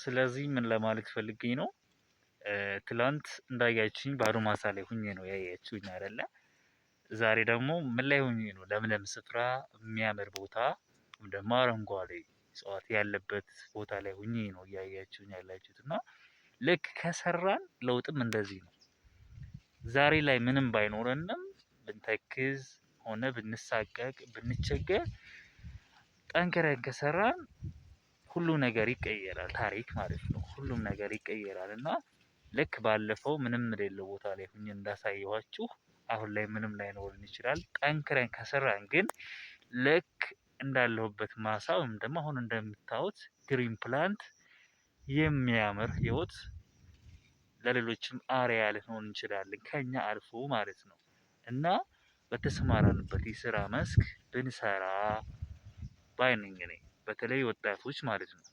ስለዚህ ምን ለማለት ፈልጌ ነው? ትላንት እንዳያችሁኝ ባዶ ማሳ ላይ ሁኜ ነው ያያችሁኝ አይደለ? ዛሬ ደግሞ ምን ላይ ሁኜ ነው? ለምለም ስፍራ፣ የሚያምር ቦታ ደግሞ አረንጓዴ እጽዋት ያለበት ቦታ ላይ ሁኜ ነው እያያችሁኝ ያላችሁት። እና ልክ ከሰራን ለውጥም እንደዚህ ነው። ዛሬ ላይ ምንም ባይኖረንም ብንተክዝ ሆነ ብንሳቀቅ ብንቸገር ጠንክረን ከሰራን ሁሉ ነገር ይቀየራል። ታሪክ ማለት ነው። ሁሉም ነገር ይቀየራል እና ልክ ባለፈው ምንም የሌለው ቦታ ላይ ሁኜ እንዳሳየኋችሁ አሁን ላይ ምንም ላይኖረን ይችላል። ጠንክረን ከሰራን ግን ልክ እንዳለሁበት ማሳ ወይም ደግሞ አሁን እንደምታዩት ግሪን ፕላንት የሚያምር ህይወት ለሌሎችም አርአያ ልንሆን እንችላለን ከኛ አልፎ ማለት ነው። እና በተሰማራንበት የስራ መስክ ብንሰራ ባይ ነኝ እኔ በተለይ ወጣቶች ማለት ነው።